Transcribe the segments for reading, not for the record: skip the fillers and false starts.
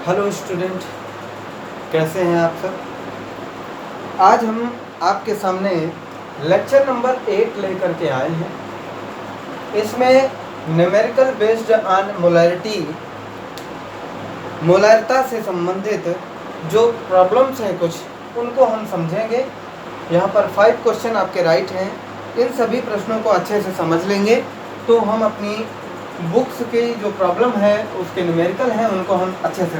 Hello student, कैसे हैं आप सब। आज हम आपके सामने लेक्चर नंबर 8 लेकर के आए हैं। इसमें न्यूमेरिकल बेस्ड ऑन मोलैरिटी, मोलैरिता से संबंधित जो प्रॉब्लम्स हैं कुछ उनको हम समझेंगे। यहाँ पर 5 क्वेश्चन आपके राइट हैं। इन सभी प्रश्नों को अच्छे से समझ लेंगे तो हम अपनी बुक्स की जो प्रॉब्लम है उसके न्यूमेरिकल हैं उनको हम अच्छे से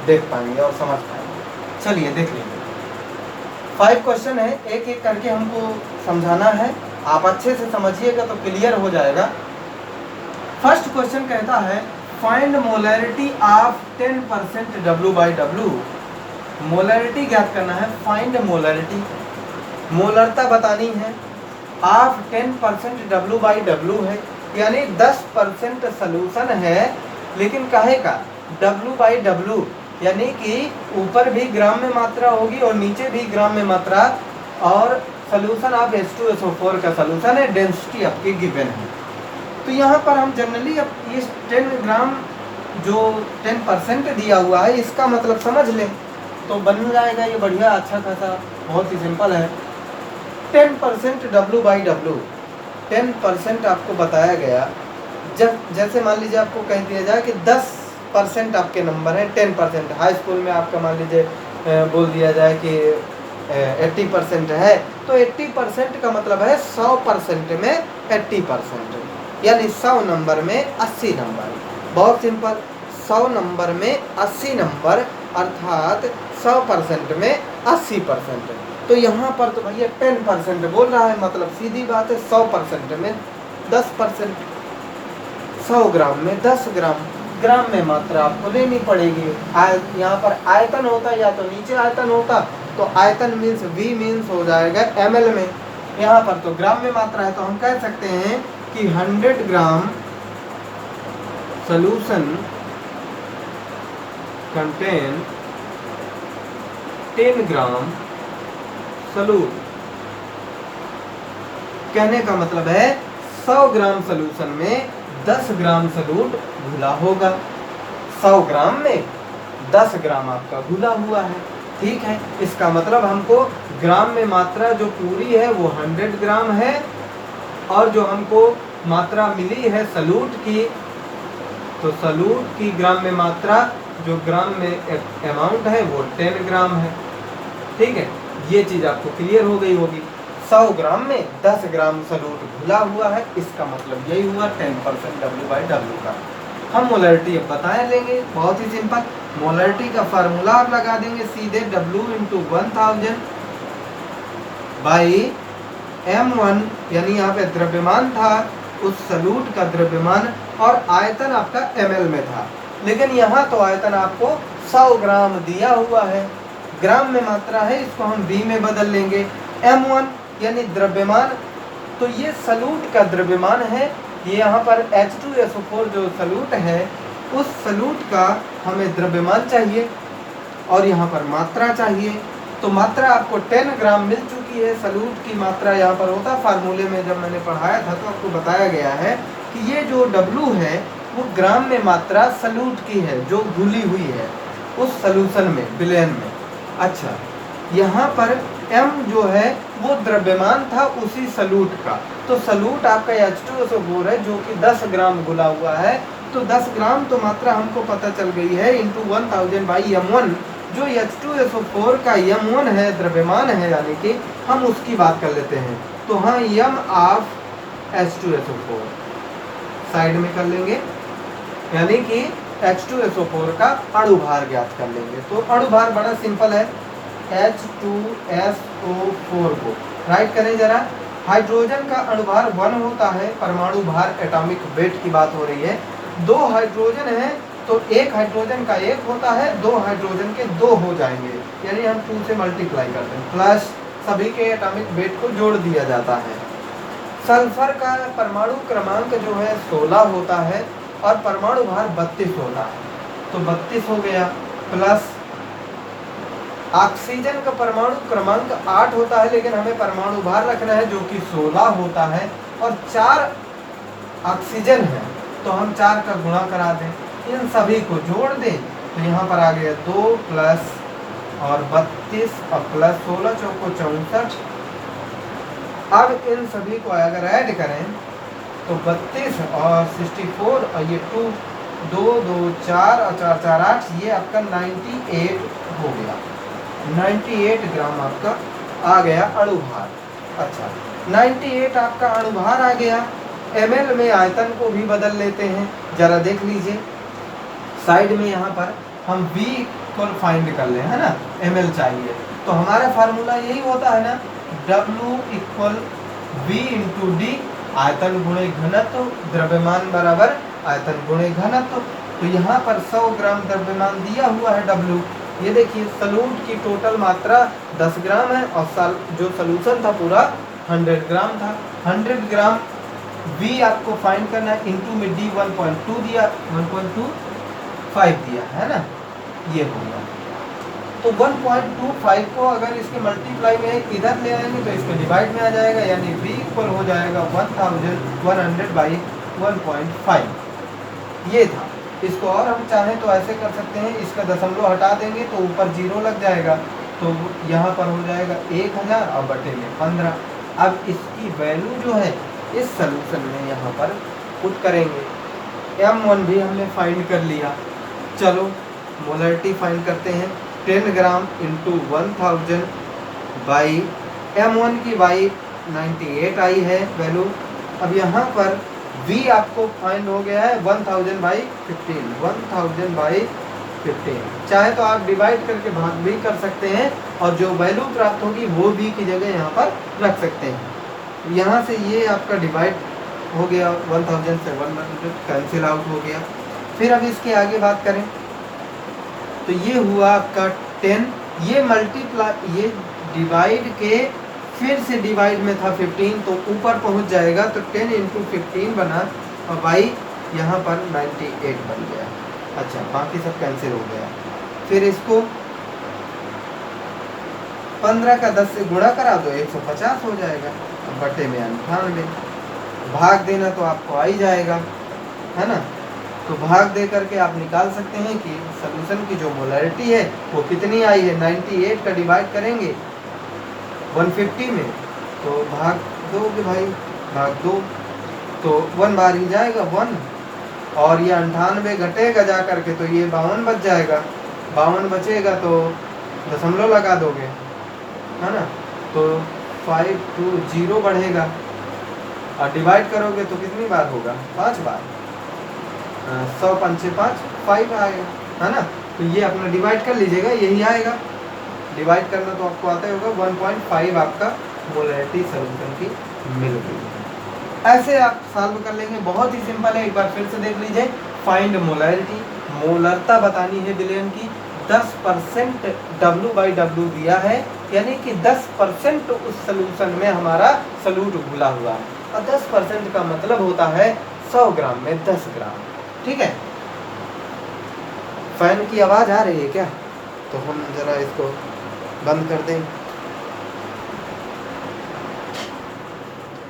देख पाएंगे और समझ पाएंगे। चलिए देख लीजिए। 5 क्वेश्चन है, एक एक करके हमको समझाना है। आप अच्छे से समझिएगा तो क्लियर हो जाएगा। फर्स्ट क्वेश्चन कहता है find molarity of 10% W/W। Molarity ज्ञात करना है। फाइंड मोलैरिटी, मोलरता बतानी है। ऑफ 10% W/W है, यानी 10% सलूशन है, लेकिन काहे का W/W, यानी कि ऊपर भी ग्राम में मात्रा होगी और नीचे भी ग्राम में मात्रा, और सलूशन ऑफ H2SO4 का सलूशन है, डेंसिटी आपकी गिवन है। तो यहाँ पर हम जनरली अब इस 10 ग्राम जो 10% दिया हुआ है इसका मतलब समझ लें तो बन जाएगा ये बढ़िया अच्छा खासा, बहुत ही सिंपल है। 10% W/W, 10% आपको बताया गया। जब जैसे मान लीजिए आपको कह दिया जाए कि 10% आपके नंबर है, 10% हाई स्कूल में आपका मान लीजिए बोल दिया जाए कि 80% है, तो 80% का मतलब है 100% में 80%, यानी 100 नंबर में 80 नंबर। बहुत सिंपल, 100 नंबर में 80 नंबर अर्थात 100% में 80%। तो यहाँ पर तो भैया 10% बोल रहा है, मतलब सीधी बात है 100% में 10%, 100 ग्राम में 10 ग्राम, ग्राम में मात्रा आपको लेनी पड़ेगी। यहाँ पर आयतन होता या तो नीचे आयतन होता, तो आयतन मीन्स V मीन्स हो जाएगा ml में। यहाँ पर तो ग्राम में मात्रा है, तो हम कह सकते हैं कि 100 ग्राम सॉल्यूशन कंटेन 10 ग्राम सॉल्यूट। कहने का मतलब है 100 ग्राम सॉल्यूशन में 10 ग्राम सॉल्यूट घुला होगा। 100 ग्राम में 10 ग्राम आपका घुला हुआ है, ठीक है। इसका मतलब हमको ग्राम में मात्रा जो पूरी है वो 100 ग्राम है, और जो हमको मात्रा मिली है सॉल्यूट की, तो सॉल्यूट की ग्राम में मात्रा जो ग्राम में अमाउंट है वो 10 ग्राम है, ठीक है। ये चीज़ आपको क्लियर हो गई होगी। 100 ग्राम में 10 ग्राम सॉल्यूट घुला हुआ है, इसका मतलब यही हुआ 10% W/W का। हम मोलैरिटी अब बताए लेंगे, बहुत ही सिंपल। मोलैरिटी का फार्मूला आप लगा देंगे सीधे, W × 1000 बाई M1, यानी यहाँ पे द्रव्यमान था उस सॉल्यूट का द्रव्यमान, और आयतन आपका ml में था, लेकिन यहाँ तो आयतन आपको 100 ग्राम दिया हुआ है, ग्राम में मात्रा है, इसको हम V में बदल लेंगे। M1 यानी द्रव्यमान, तो ये सॉल्यूट का द्रव्यमान है। ये यहाँ पर H2SO4 जो सॉल्यूट है उस सॉल्यूट का हमें द्रव्यमान चाहिए, और यहाँ पर मात्रा चाहिए। तो मात्रा आपको 10 ग्राम मिल चुकी है। सॉल्यूट की मात्रा यहाँ पर होता, फार्मूले में जब मैंने पढ़ाया था तो आपको बताया गया है कि ये जो W है वो ग्राम में मात्रा सॉल्यूट की है जो घुली हुई है उस सॉल्यूशन में, विलयन में। अच्छा, यहाँ पर M जो है वो द्रव्यमान था उसी सॉल्यूट का, तो सॉल्यूट आपका H2SO4 है जो कि 10 ग्राम घुला हुआ है, तो 10 ग्राम तो मात्रा हमको पता चल गई है इंटू 1000 बाई M1, जो H2SO4 का M1 है, द्रव्यमान है, यानी कि हम उसकी बात कर लेते हैं। तो हाँ, M ऑफ H2SO4 साइड में कर लेंगे, यानी कि H2SO4 का अणुभार ज्ञात कर लेंगे। तो अणुभार बड़ा सिंपल है, H2SO4 को राइट करें जरा। हाइड्रोजन का अणुभार 1 होता है, परमाणु भार एटॉमिक वेट की बात हो रही है। 2 हाइड्रोजन है तो एक हाइड्रोजन का 1 होता है, 2 हाइड्रोजन के 2 हो जाएंगे, यानी हम 2 से मल्टीप्लाई करते हैं, प्लस सभी के एटॉमिक वेट को जोड़ दिया जाता है। सल्फर का परमाणु क्रमांक जो है 16 होता है और परमाणु भार 32 होता है, तो 32 हो गया, प्लस ऑक्सीजन का परमाणु क्रमांक 8 होता है, लेकिन हमें परमाणु भार रखना है जो कि 16 होता है, और 4 ऑक्सीजन है तो हम 4 का गुणा करा दें, इन सभी को जोड़ दें तो यहाँ पर आ गया 2 प्लस और 32 और प्लस 16 चौको 64। अब इन सभी को अगर ऐड करें तो 32 और 64 और ये 2 2 2 4 और 4 4 8, ये आपका 98 हो गया। 98 ग्राम आपका आ गया अणुभार। अच्छा, 98 आपका अणुभार आ गया। ml में आयतन को भी बदल लेते हैं, जरा देख लीजिए साइड में। यहाँ पर हम v इक्वल फाइंड कर लें, है ना, ml चाहिए तो हमारा फार्मूला यही होता है ना, W equal v into D, आयतन गुणे घनत्व, द्रव्यमान बराबर आयतन गुणे घनत्व। तो यहाँ पर 100 ग्राम द्रव्यमान दिया हुआ है W। ये देखिए सलूट की टोटल मात्रा 10 ग्राम है और जो सलूशन था पूरा 100 ग्राम था। 100 ग्राम V आपको फाइंड करना है, इंटू में D 1.2 दिया, 1.25 दिया है ना, ये हो गया। तो 1.25 को अगर इसके मल्टीप्लाई में इधर ले आएंगे तो इसके डिवाइड में आ जाएगा, यानी V इक्वल हो जाएगा 1100 बाई 1.5। ये था। इसको और हम चाहें तो ऐसे कर सकते हैं, इसका दशमलव हटा देंगे तो ऊपर 0 लग जाएगा, तो यहाँ पर हो जाएगा 1000 और बटे में 15। अब इसकी वैल्यू जो है इस सलूशन में यहाँ पर पुट करेंगे। M1 भी हमने फाइंड कर लिया। चलो मोलरिटी फाइंड करते हैं। 10 ग्राम इंटू 1000 बाई M1 की बाई 98 आई है वैल्यू। अब यहाँ पर V आपको फाइंड हो गया है 1000 बाई 15, 1000 बाई 15। चाहे तो आप डिवाइड करके भाग भी कर सकते हैं और जो वैल्यू प्राप्त होगी वो V की जगह यहाँ पर रख सकते हैं। यहाँ से ये आपका डिवाइड हो गया, 1000 से 100 कैंसिल आउट हो गया। फिर अब इसके आगे बात करें तो ये हुआ आपका 10, ये मल्टीप्लाई, ये डिवाइड के फिर से डिवाइड में था 15 तो ऊपर पहुंच जाएगा, तो 10 इंटू 15 बना और बाई यहाँ पर 98 बन गया। अच्छा, बाकी सब कैंसिल हो गया। फिर इसको 15 का 10 से गुणा करा दो, 150 हो जाएगा, बटे में 98। भाग देना तो आपको आ ही जाएगा, है ना। तो भाग दे करके आप निकाल सकते हैं कि सॉल्यूशन की जो मोलरिटी है वो कितनी आई है। 98 का डिवाइड करेंगे 150 में तो भाग दोगे भाई, भाग 2 तो 1 बार ही जाएगा 1, और ये 98 घटेगा जा करके तो ये 52 बच जाएगा। 52 बचेगा तो दशमलव लगा दोगे, है ना, तो 5 to 0 बढ़ेगा और डिवाइड करोगे तो कितनी बार होगा, 5 बार। 100 पंचे 5, 5 आएगा, है ना। तो ये अपना डिवाइड कर लीजिएगा, यही आएगा। डिवाइड करना तो आपको आता ही होगा। 1.5 आपका मोलरिटी सॉल्यूशन की मिल गई। ऐसे आप सॉल्व कर लेंगे, बहुत ही सिंपल है। एक बार फिर से देख लीजिए। फाइंड मोलरिटी, मोलरता बतानी है विलयन की। 10% W/W दिया है, यानी कि 10% उस सॉल्यूशन में हमारा सॉल्यूट घुला हुआ है, और 10% का मतलब होता है 100 ग्राम में 10 ग्राम। ठीक है। फैन की आवाज़ आ रही है क्या? तो हम जरा इसको बंद कर दें।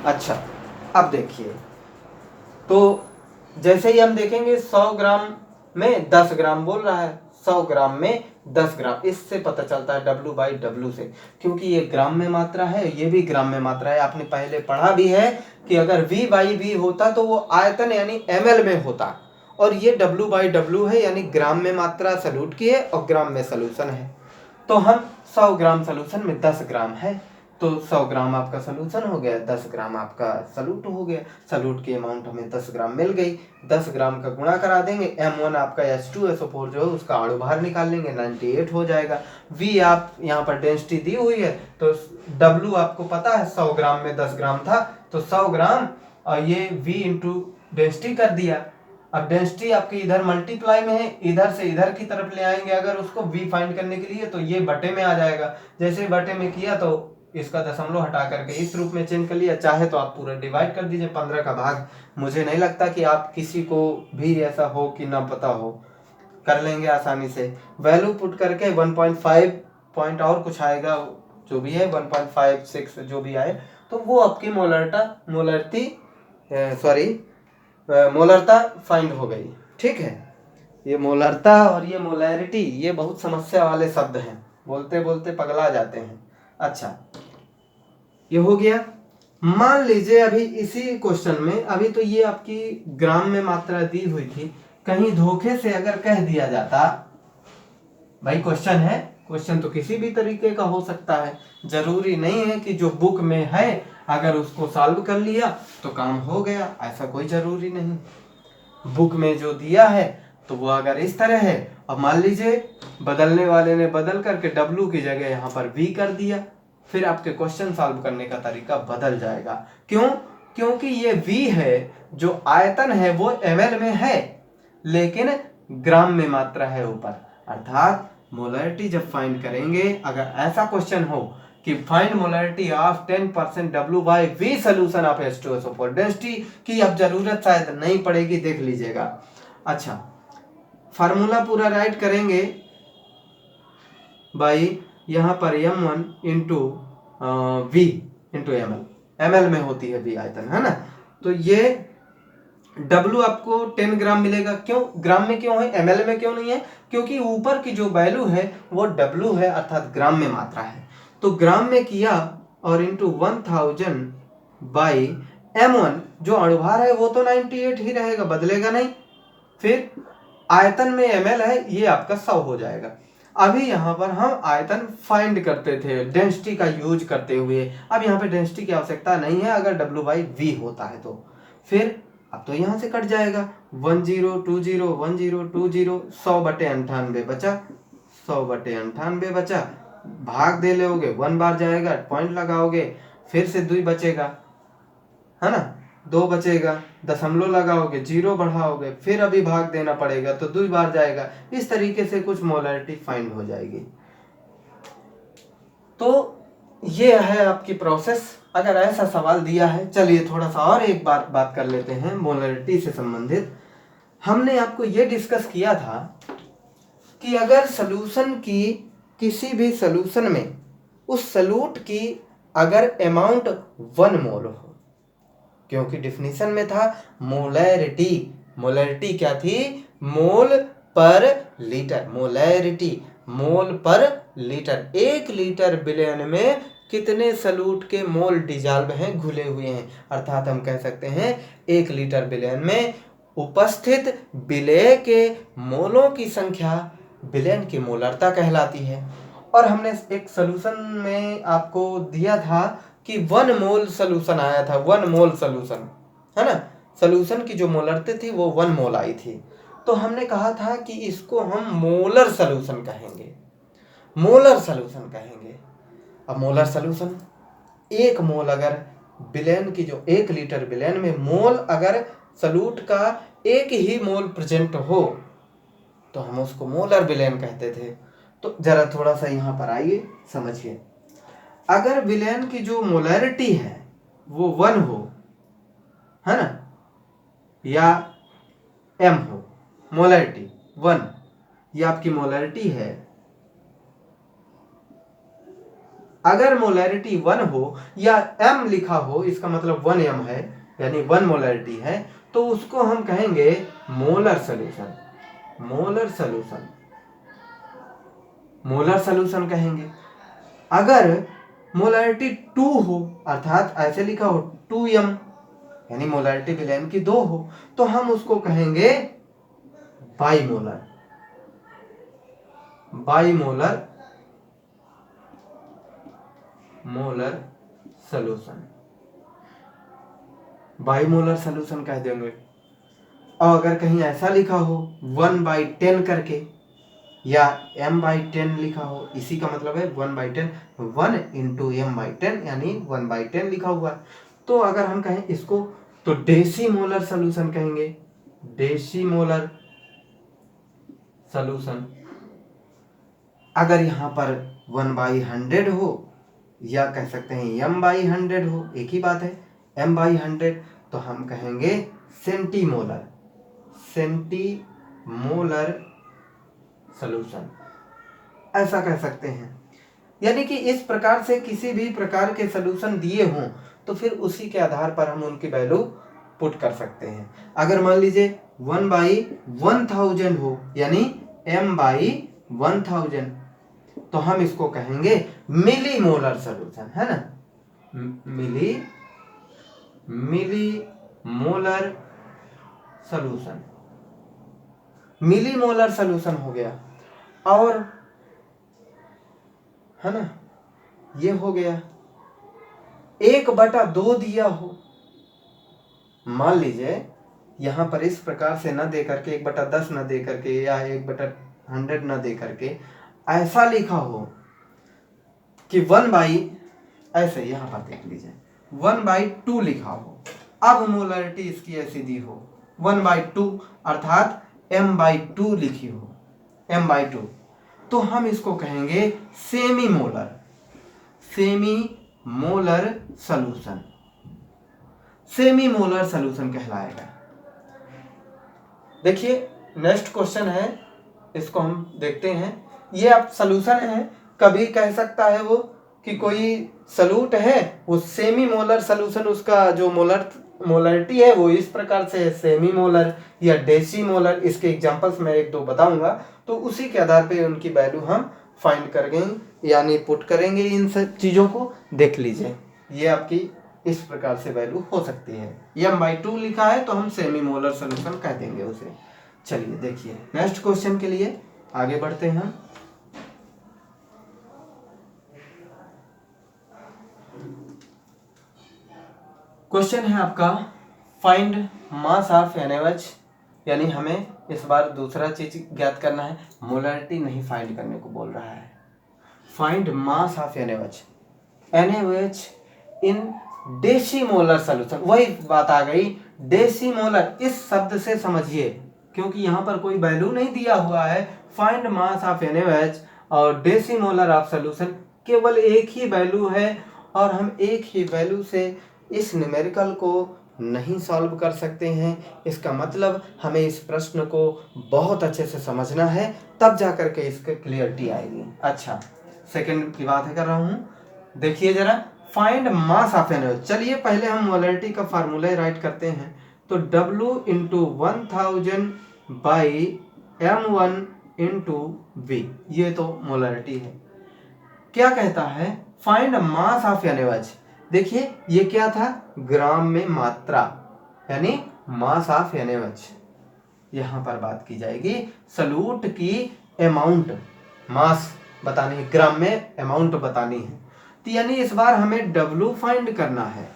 अच्छा, अब देखिए, तो जैसे ही हम देखेंगे 100 ग्राम में 10 ग्राम बोल रहा है, 100 ग्राम में 10 ग्राम, इससे पता चलता है W/W से, क्योंकि ये ग्राम में मात्रा है, ये भी ग्राम में मात्रा है। आपने पहले पढ़ा भी है कि अगर V/V होता तो वो आयतन यानी ml में होता, और ये W/W है, यानी ग्राम में मात्रा सॉल्यूट की है और ग्राम में सॉल्यूशन है। तो हम 100 ग्राम सॉल्यूशन में 10 ग्राम है, तो 100 ग्राम आपका सॉल्यूशन हो गया, 10 ग्राम आपका सॉल्यूट हो गया। सॉल्यूट की अमाउंट हमें 10 ग्राम मिल गई। 10 ग्राम का गुणा करा देंगे, M1 आपका H2SO4 जो है उसका अणु भार निकाल लेंगे, 98 हो जाएगा। V आप यहाँ पर डेंसिटी दी हुई है, तो W आपको पता है 100 ग्राम में 10 ग्राम था, तो 100 ग्राम और ये V इंटू डेंसिटी कर दिया। अब डेंसिटी आपकी इधर मल्टीप्लाई में है, इधर से इधर की तरफ ले आएंगे अगर उसको V फाइंड करने के लिए, तो ये बटे में आ जाएगा। जैसे बटे में किया तो इसका दशमलव हटा करके इस रूप में चेंज कर लिया। चाहे तो आप पूरा डिवाइड कर दीजिए 15 का भाग। मुझे नहीं लगता कि आप किसी को भी ऐसा हो कि ना पता हो, कर लेंगे आसानी से। वैल्यू पुट करके 1.5 पॉइंट और कुछ आएगा, जो भी है 1.56 जो भी आए, तो वो आपकी मोलरता फाइंड हो गई। ठीक है, ये मोलरता और ये मोलैरिटी ये बहुत समस्या वाले शब्द हैं, बोलते बोलते पगला जाते हैं। अच्छा, ये हो गया। मान लीजिए अभी इसी क्वेश्चन में, अभी तो ये आपकी ग्राम में मात्रा दी हुई थी, कहीं धोखे से अगर कह दिया जाता, भाई क्वेश्चन है, क्वेश्चन तो किसी भी तरीके का हो सकता है, जरूरी नहीं है कि जो बुक में है अगर उसको सॉल्व कर लिया तो काम हो गया, ऐसा कोई जरूरी नहीं। बुक में जो दिया है तो वो अगर इस तरह है, अब मान लीजिए बदलने वाले ने बदल करके W की जगह यहाँ पर V कर दिया, फिर आपके क्वेश्चन सॉल्व करने का तरीका बदल जाएगा। क्यों? क्योंकि ये V है, जो आयतन है वो ml में है लेकिन ग्राम में मात्रा है ऊपर, अर्थात मोलैरिटी जब फाइंड करेंगे, अगर ऐसा क्वेश्चन हो कि find molarity of 10% W by V solution of H2SO4 density की अब जरूरत शायद नहीं पड़ेगी, देख लीजिएगा। अच्छा, फार्मूला पूरा राइट करेंगे भाई, यहाँ पर M1 into V into ml में होती है V आयतन, है ना। तो ये W आपको 10 ग्राम मिलेगा। क्यों ग्राम में, क्यों है ml में क्यों नहीं है? क्योंकि ऊपर की जो वैल्यू है वो W है, अर्थात ग्राम में मात्रा है। तो ग्राम में किया और इंटू 1000 बाई M1, जो अणुभार है वो तो 98 ही रहेगा, बदलेगा नहीं। फिर आयतन में ml है, ये आपका 100 हो जाएगा। अभी यहाँ पर हम आयतन फाइंड करते थे डेंसिटी का यूज करते हुए, अब यहाँ पे डेंसिटी की आवश्यकता नहीं है अगर W बाई V होता है तो। फिर अब तो यहाँ से कट जाएगा, 1020 1020 100/98 बचा, 100/98 बचा, भाग दे लोगे 1 बार जाएगा, पॉइंट लगाओगे, फिर से 2 बचेगा, है ना, 2 बचेगा, दशमलव लगाओगे, 0 बढ़ाओगे, फिर अभी भाग देना पड़ेगा तो 2 बार जाएगा। इस तरीके से कुछ मोलैरिटी फाइंड हो जाएगी। तो ये है आपकी प्रोसेस। अगर ऐसा सवाल दिया है, चलिए थोड़ा सा और एक बात कर लेते हैं मोलैरिटी से संबंधित। हमने आपको ये डिस्कस किया था कि अगर सॉल्यूशन की, किसी भी सॉल्यूशन में उस सॉल्यूट की अगर अमाउंट 1 मोल हो, क्योंकि डिफिनीशन में था मोलैरिटी, मोलैरिटी क्या थी? मोल पर लीटर, मोलैरिटी मोल पर लीटर। 1 लीटर विलयन में कितने सॉल्यूट के मोल डिजॉल्व हैं, घुले हुए हैं, अर्थात हम कह सकते हैं 1 लीटर विलयन में उपस्थित विलेय के मोलों की संख्या विलयन की मोलरता कहलाती है। और हमने एक सॉल्यूशन में आपको दिया था कि 1 मोल सॉल्यूशन आया था, 1 मोल सॉल्यूशन, है ना, सॉल्यूशन की जो मोलरता थी वो 1 मोल आई थी। तो हमने कहा था कि इसको हम मोलर सॉल्यूशन कहेंगे, मोलर सॉल्यूशन कहेंगे। अब मोलर सॉल्यूशन, 1 मोल अगर विलयन की, जो 1 लीटर विलयन में मोल अगर सॉल्यूट का 1 ही मोल प्रेजेंट हो तो हम उसको मोलर विलयन कहते थे। तो जरा थोड़ा सा यहाँ पर आइए समझिए, अगर विलयन की जो मोलैरिटी है वो 1 हो, है ना, या M हो, मोलैरिटी 1, ये आपकी मोलैरिटी है। अगर मोलैरिटी 1 हो या M लिखा हो, इसका मतलब 1M है, यानी 1 मोलैरिटी है, तो उसको हम कहेंगे molar solution, molar solution, molar solution कहेंगे। अगर मोलैरिटी 2 हो, अर्थात ऐसे लिखा हो 2M, यानी मोलैरिटी विलयन की 2 हो, तो हम उसको कहेंगे बाइमोलर, बाइमोलर मोलर सॉल्यूशन, बाइमोलर सॉल्यूशन कह देंगे। और अगर कहीं ऐसा लिखा हो 1/10 करके या M/10 लिखा हो, इसी का मतलब है 1/10, 1 इंटू M/10 यानी 1/10 लिखा हुआ है। तो अगर हम कहें इसको तो डेसीमोलर सॉल्यूशन कहेंगे, डेसीमोलर सॉल्यूशन। अगर यहाँ पर 1/100 हो या कह सकते हैं M/100 हो, एक ही बात है, M/100, तो हम कहेंगे सेंटीमोलर, सेंटीमोलर सॉल्यूशन, ऐसा कह सकते हैं। यानी कि इस प्रकार से किसी भी प्रकार के सॉल्यूशन दिए हों तो फिर उसी के आधार पर हम उनकी वैल्यू पुट कर सकते हैं। अगर मान लीजिए 1/1000 हो, यानी m/1000, तो हम इसको कहेंगे मिली मोलर सोल्यूशन, है ना। मिली मोलर सोल्यूशन, मिली मोलर सोल्यूशन हो गया। और है ना, ये हो गया। 1/2 दिया हो, मान लीजिए यहाँ पर इस प्रकार से न दे करके 1/10 न दे करके या 1/100 न दे करके ऐसा लिखा हो कि 1/, ऐसे यहाँ पर देख लीजिए 1/2 लिखा हो, अब मोलरिटी इसकी ऐसी दी हो 1/2 अर्थात m/2 लिखी हो, m/2, तो हम इसको कहेंगे semi molar solution, semi molar solution कहलाएगा। देखिए नेक्स्ट क्वेश्चन है, इसको हम देखते हैं। ये आप सॉल्यूशन है, कभी कह सकता है वो कि कोई सॉल्यूट है, वो सेमी मोलर सॉल्यूशन, उसका जो मोलरिटी है वो इस प्रकार से है, सेमी मोलर या डेसी मोलर। इसके एग्जांपल्स मैं 1-2 बताऊंगा, तो उसी के आधार पे उनकी वैल्यू हम फाइंड करेंगे, यानी पुट करेंगे। इन सब चीज़ों को देख लीजिए, ये आपकी इस प्रकार से वैल्यू हो सकती है। m/2 लिखा है तो हम सेमी मोलर सॉल्यूशन कह देंगे उसे। चलिए देखिए नेक्स्ट क्वेश्चन के लिए आगे बढ़ते हैं। क्वेश्चन है आपका फाइंड मास ऑफ NaOH, यानी हमें इस बार दूसरा चीज ज्ञात करना है, मोलरिटी नहीं फाइंड करने को बोल रहा है। Find mass of NaOH in decimolar solution, वही बात आ गई, डेसीमोलर इस शब्द से समझिए, क्योंकि यहाँ पर कोई वैल्यू नहीं दिया हुआ है। फाइंड मास ऑफ NaOH और डेसीमोलर ऑफ सॉल्यूशन केवल एक ही वैल्यू है, और हम एक ही वैल्यू से इस न्यूमेरिकल को नहीं सॉल्व कर सकते हैं। इसका मतलब हमें इस प्रश्न को बहुत अच्छे से समझना है, तब जा करके इसकी क्लियरिटी आएगी। अच्छा, सेकंड की बात कर रहा हूँ, देखिए जरा, फाइंड मास ऑफ NaOH। चलिए पहले हम मोलरिटी का फार्मूला राइट करते हैं, तो W × 1000 बाई m1 × V, ये तो मोलरिटी है। क्या कहता है, फाइंड मास ऑफ NaOH। देखिए ये क्या था, ग्राम में मात्रा, यानी मास ऑफ NaOH। यहां पर बात की जाएगी सॉल्यूट की अमाउंट, मास बतानी है, ग्राम में अमाउंट बतानी है, तो यानी इस बार हमें W फाइंड करना है।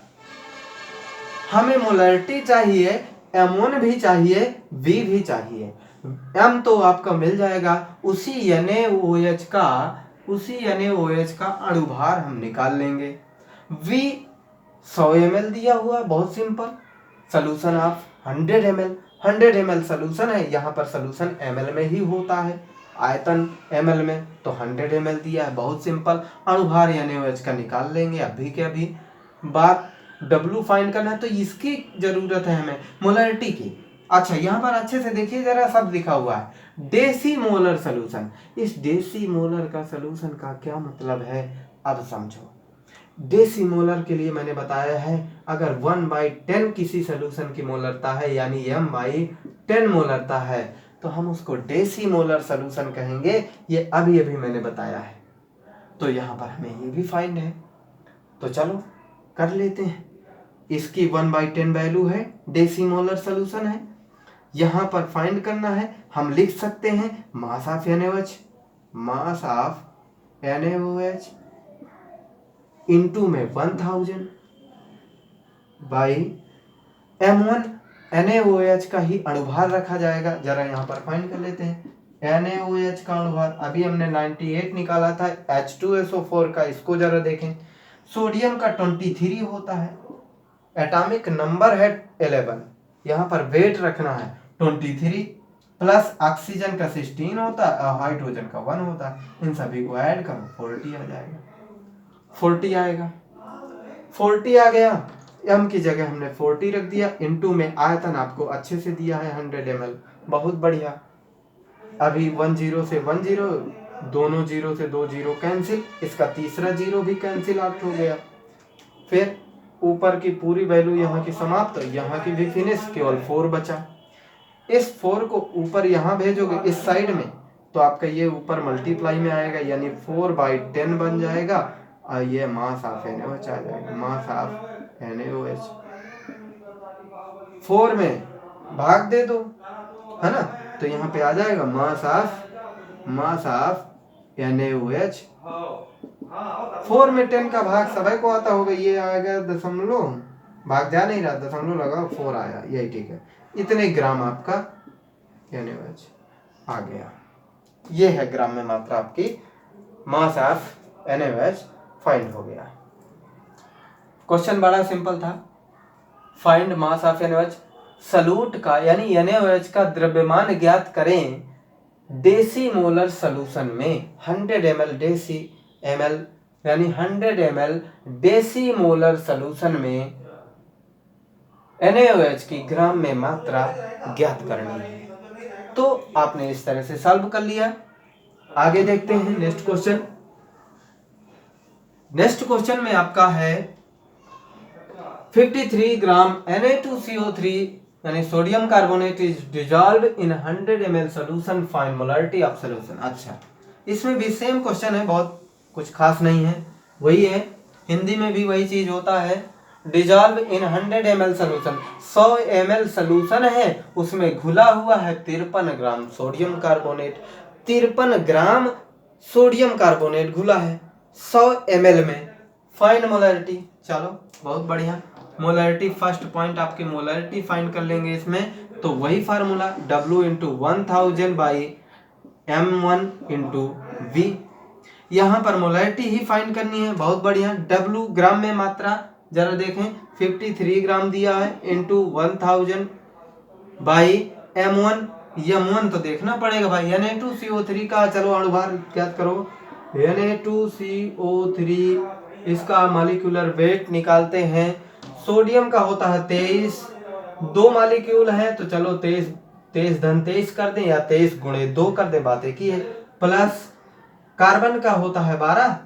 हमें मोलरिटी चाहिए, M1 भी चाहिए, V भी चाहिए। M तो आपका मिल जाएगा, उसी NaOH का अणुभार हम निकाल लेंगे। V 100 ml दिया हुआ, बहुत simple, solution of 100 ml, 100 ml solution है, यहाँ पर सोल्यूशन ml में ही होता है, आयतन ml में, तो 100 ml दिया है, बहुत सिंपल। अणुभार NaOH का निकाल लेंगे अभी के अभी। बात W फाइंड करना है, तो इसकी जरूरत है हमें, मोलरिटी की। अच्छा, यहाँ पर अच्छे से देखिए जरा, सब लिखा हुआ है डेसी मोलर सोल्यूशन। इस डेसी मोलर का सोल्यूशन का क्या मतलब है, अब समझो। डेसी मोलर के लिए मैंने बताया है, अगर 1/10 किसी सोल्यूशन की मोलरता है, यानी m/10 मोलरता है, तो हम उसको डेसी मोलर सोल्यूशन कहेंगे। ये अभी मैंने बताया है, तो यहाँ पर हमें ये भी फाइंड है, तो चलो कर लेते हैं। इसकी 1/10 वैल्यू है, डेसी मोलर सोल्यूशन है, यहाँ पर फाइंड करना है। हम लिख सकते हैं मास of NaOH, mass of NaOH into में 1000 बाई m1 NaOH का ही अणुभार रखा जाएगा। जरा यहाँ पर फाइंड कर लेते हैं NaOH का अणुभार, अभी हमने 98 निकाला था, H2SO4 का, इसको जरा देखें, सोडियम का 23 होता है, एटॉमिक नंबर है 11, यहाँ पर वेट रखना है 23, प्लस ऑक्सीजन का 16 होता है और हाइड्रोजन का 1 होता है। इन सभी को ऐड करो, 40 आ जाएगा, 40 आएगा, 40 आ गया। m की जगह हमने 40 रख दिया, इंटू में आयतन आपको अच्छे से दिया है 100 ml, बहुत बढ़िया। अभी 10 से 10, दोनों 0 से 2 0 कैंसिल, इसका तीसरा 0 भी कैंसिल आउट हो गया। फिर ऊपर की पूरी वैल्यू यहाँ की समाप्त, यहाँ की भी फिनिश, केवल 4 बचा। इस 4 को ऊपर यहाँ भेजोगे इस साइड में तो आपका ये ऊपर मल्टीप्लाई में आएगा, यानी 4/10 बन जाएगा और ये मास ऑफ NaOH आ जाएगा, मास ऑफ NaOH। 4 में भाग दे दो, है ना, तो यहाँ पे आ जाएगा मास ऑफ NaOH। 4 में 10 का भाग सभी को आता होगा, ये आएगा दशमलव, भाग जा नहीं रहा, दशमलव लगाओ 4 आया, यही ठीक है। इतने ग्राम आपका NaOH आ गया। ये है ग्राम में मात्रा आपकी मास ऑफ NaOH फाइंड हो गया। क्वेश्चन बड़ा सिंपल था, find mass of NaOH। Solute का यानी NaOH का द्रव्यमान ज्ञात करें डेसीमोलर सॉल्यूशन में। 100 ml डेसीमोलर सॉल्यूशन में NaOH की ग्राम में मात्रा ज्ञात करनी है। तो आपने इस तरह से सॉल्व कर लिया। आगे देखते हैं नेक्स्ट क्वेश्चन। नेक्स्ट क्वेश्चन में आपका है 53 ग्राम Na2CO3 यानी sodium carbonate is dissolved in 100 ml solution, find molarity of solution. अच्छा, इसमें भी सेम क्वेश्चन है, बहुत कुछ खास नहीं है, वही है, हिंदी में भी वही चीज होता है। Dissolve in 100 ml solution, 100 ml solution है, उसमें घुला हुआ है 53 gram sodium carbonate. 53 gram sodium carbonate घुला है 100 ml में, फाइंड मोलरिटी। चलो बहुत बढ़िया, मोलरिटी फर्स्ट पॉइंट आपकी मोलरिटी फाइंड कर लेंगे इसमें, तो वही फार्मूला W × 1000/m1 × V। यहाँ पर मोलरिटी ही फाइंड करनी है, बहुत बढ़िया। W ग्राम में मात्रा जरा देखें, 53 ग्राम दिया है इंटू 1000/m1, m1 तो देखना पड़ेगा भाई, Na2CO3 का चलो अणुभार ज्ञात करो। Na2CO3 इसका मॉलिक्यूलर वेट निकालते हैं। सोडियम का होता है 23, 2 मॉलिक्यूल है तो चलो 23 धन 23 कर दें या 23 गुणे 2 कर दें, बात एक ही है। प्लस कार्बन का होता है 12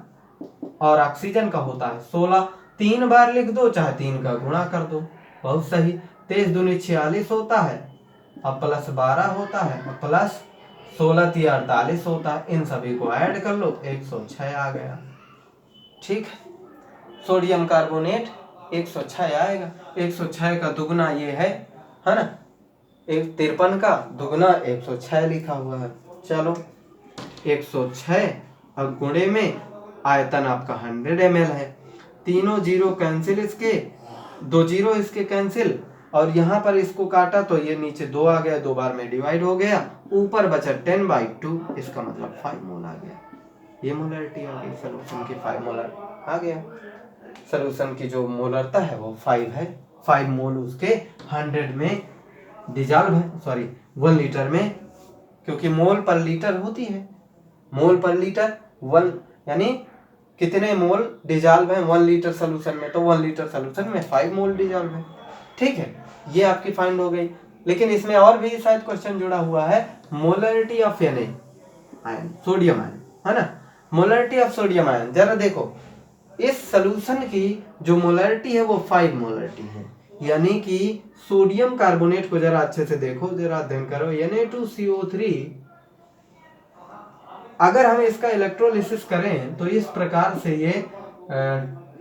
और ऑक्सीजन का होता है 16, 3 बार लिख दो चाहे 3 का गुणा कर दो, बहुत सही। 23 दूनी 46 होता है और प्लस 12 होता है और प्लस 16 × 48 होता है, इन सभी को ऐड कर लो 106 आ गया। ठीक, सोडियम कार्बोनेट 106 आएगा। 106 का दुगना ये है ना, 53 का दुगना 106 लिखा हुआ है। चलो 106 और गुणे में आयतन आपका 100 ml है, तीनों जीरो कैंसिल, इसके 2 जीरो इसके कैंसिल, और यहाँ पर इसको काटा तो ये नीचे 2 आ गया, 2 बार में डिवाइड हो गया, ऊपर बचा 10/2, इसका मतलब 5 मोल आ गया। ये मोलरिटी आ गई सॉल्यूशन की, 5 मोलर आ गया। सॉल्यूशन की जो मोलरता है वो 5 है, 5 मोल उसके 100 में डिजॉल्व है, सॉरी 1 लीटर में, क्योंकि मोल पर लीटर होती है, मोल पर लीटर 1 यानी कितने मोल डिजॉल्व है 1 लीटर सॉल्यूशन में, तो 1 लीटर सॉल्यूशन में 5 मोल डिजॉल्व है। ठीक है, ये आपकी फाइंड हो गई। लेकिन इसमें और भी शायद क्वेश्चन जुड़ा हुआ है, molarity of ion, sodium ion, है ना, मोलरिटी ऑफ सोडियम आयन। जरा देखो, इस सॉल्यूशन की जो मोलरिटी है वो 5 मोलरिटी है, यानी कि सोडियम कार्बोनेट को जरा अच्छे से देखो, जरा अध्ययन करो। Na2CO3 अगर हम इसका इलेक्ट्रोलिसिस करें तो इस प्रकार से ये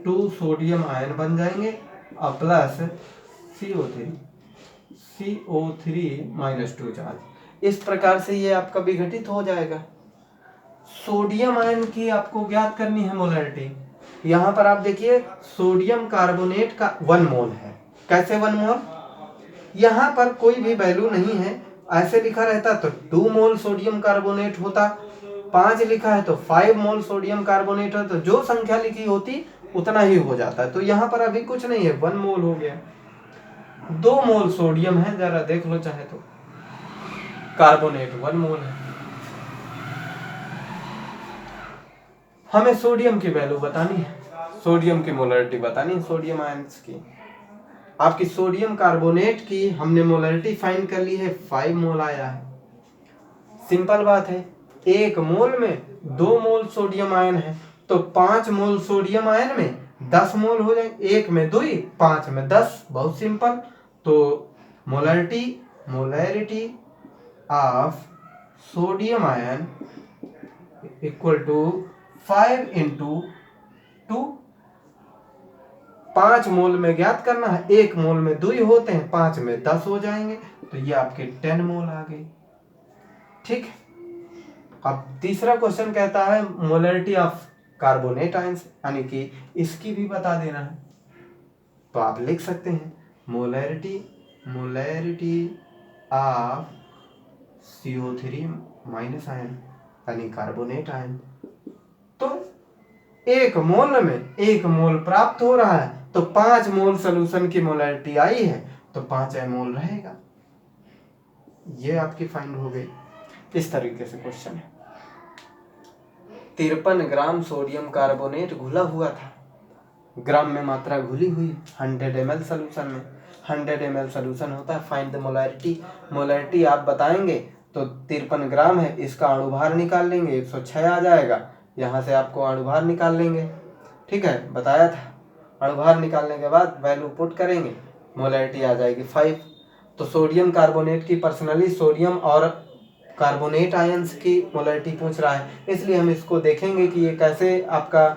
2 सोडियम आयन बन जाएंगे और प्लस CO3 - 2 चार्ज, इस प्रकार से ये आपका विघटित हो जाएगा। सोडियम आयन की आपको ज्ञात करनी है मोलरिटी। यहाँ पर आप देखिए सोडियम कार्बोनेट का 1 मोल है, कैसे 1 मोल, यहाँ पर कोई भी वैल्यू नहीं है, ऐसे लिखा रहता तो 2 मोल सोडियम कार्बोनेट होता, 5 लिखा है तो 5 मोल सोडियम कार्बोनेट है, तो जो संख्या लिखी होती उतना ही हो जाता है। तो यहाँ पर अभी कुछ नहीं है, 1 मोल हो गया। 2 मोल सोडियम है, जरा देख लो चाहे तो, कार्बोनेट 1 मोल है। हमें सोडियम की वैल्यू बतानी है, सोडियम की मोलरिटी बतानी है, सोडियम आयंस की। आपकी सोडियम कार्बोनेट की हमने मोलरिटी फाइंड कर ली है, 5 मोल आया है। सिंपल बात है, 1 मोल में 2 मोल सोडियम आयन है, तो 5 मोल सोडियम आयन में 10 मोल हो जाए, 1 में 2 5 में 10, बहुत सिंपल। तो molarity molarity of sodium ion equal to 5 into 2। 5 mole में ज्ञात करना है, 1 मोल में 2 होते हैं, 5 में 10 हो जाएंगे, तो ये आपके 10 मोल आ गए। ठीक। अब तीसरा क्वेश्चन कहता है मोलैरिटी ऑफ कार्बोनेट आयंस, यानी कि इसकी भी बता देना है। तो आप लिख सकते हैं molarity of CO3 minus ion यानी कार्बोनेट आयन। तो 1 मोल में 1 मोल प्राप्त हो रहा है, तो 5 मोल सोल्यूशन की मोलैरिटी आई है, तो 5 मोल रहेगा। ये आपकी फाइंड हो गई। इस तरीके से क्वेश्चन है। 53 ग्राम सोडियम कार्बोनेट घुला हुआ था, ग्राम में मात्रा घुली हुई 100 ml सोल्यूशन में। 100 ml सोल्यूशन होता है, फाइंड द मोलैरिटी। मोलैरिटी आप बताएंगे तो 53 ग्राम है, इसका अणुभार निकाल लेंगे, 106 आ जाएगा। यहाँ से आपको अणुभार निकाल लेंगे, ठीक है, बताया था। अणुभार निकालने के बाद वैल्यू पुट करेंगे, मोलैरिटी आ जाएगी 5। तो सोडियम कार्बोनेट की पर्सनली सोडियम और कार्बोनेट आयंस की मोलैरिटी पूछ रहा है, इसलिए हम इसको देखेंगे कि ये कैसे आपका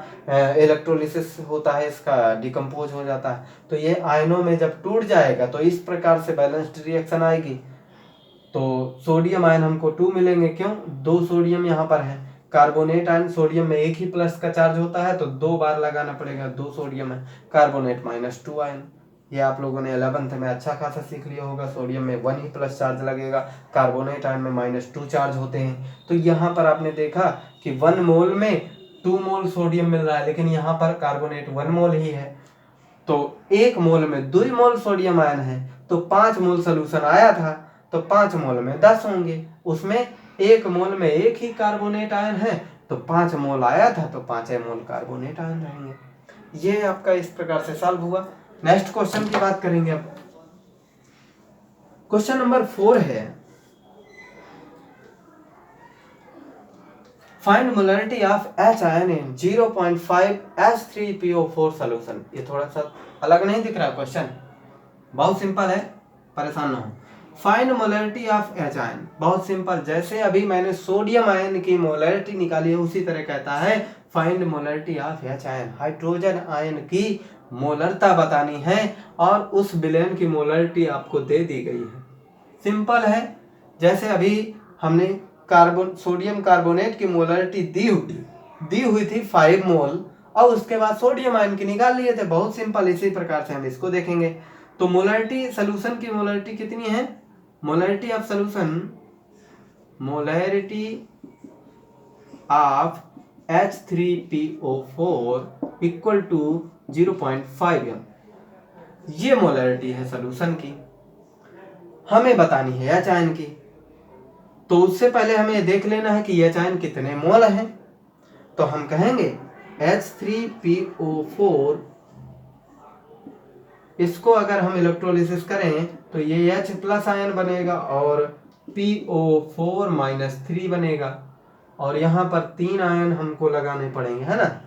इलेक्ट्रोलिसिस होता है, इसका डिकम्पोज हो जाता है। तो ये आयनों में जब टूट जाएगा तो इस प्रकार से बैलेंस्ड रिएक्शन आएगी। तो सोडियम आयन हमको 2 मिलेंगे, क्यों? 2 सोडियम यहाँ पर है। कार्बोनेट आयन सोडियम में 1 ही प्लस का चार्ज होता है, तो 2 बार लगाना पड़ेगा, 2 सोडियम है। कार्बोनेट -2 आयन, ये आप लोगों ने 11th में अच्छा खासा सीख लिया होगा। सोडियम में 1 ही प्लस चार्ज लगेगा, कार्बोनेट आयन में -2 चार्ज होते हैं। तो यहाँ पर आपने देखा कि 1 मोल में 2 मोल सोडियम मिल रहा है, लेकिन यहाँ पर कार्बोनेट 1 मोल ही है। तो 1 मोल में 2 मोल सोडियम आयन है, तो 5 मोल सोल्यूशन आया था, तो 5 मोल में 10 होंगे। उसमें 1 मोल में 1 ही कार्बोनेट आयन है, तो 5 मोल आया था, तो 5 मोल कार्बोनेट आयन रहेंगे। ये आपका इस प्रकार से सॉल्व हुआ। नेक्स्ट क्वेश्चन की बात करेंगे अब। क्वेश्चन नंबर 4 है, find molarity of H ion in 0.5 H3PO4 solution. ये थोड़ा सा अलग नहीं दिख रहा क्वेश्चन, बहुत सिंपल है, परेशान ना हो। Find molarity of H ion, बहुत सिंपल, जैसे अभी मैंने सोडियम आयन की मोलैरिटी निकाली है, उसी तरह कहता है find molarity of H ion. Hydrogen ion की मोलरता बतानी है और उस विलेन की मोलैरिटी आपको दे दी गई है। सिंपल है, जैसे अभी हमने सोडियम कार्बोनेट की मोलैरिटी दी हुई थी 5 मोल, और उसके बाद सोडियम आयन की निकाल लिए थे। बहुत सिंपल, इसी प्रकार से हम इसको देखेंगे। तो मोलैरिटी सोल्यूशन की मोलैरिटी कितनी है? Molarity of solution, molarity of H3PO4 equal to 0.5 m। ये मोलैरिटी है सोल्यूशन की, हमें बतानी है H आयन की। तो उससे पहले हमें ये देख लेना है कि H आयन कितने मोल हैं। तो हम कहेंगे H3PO4, इसको अगर हम इलेक्ट्रोलिसिस करें तो ये H प्लस आयन बनेगा और PO4 -3 बनेगा, और यहाँ पर 3 आयन हमको लगाने पड़ेंगे, है ना।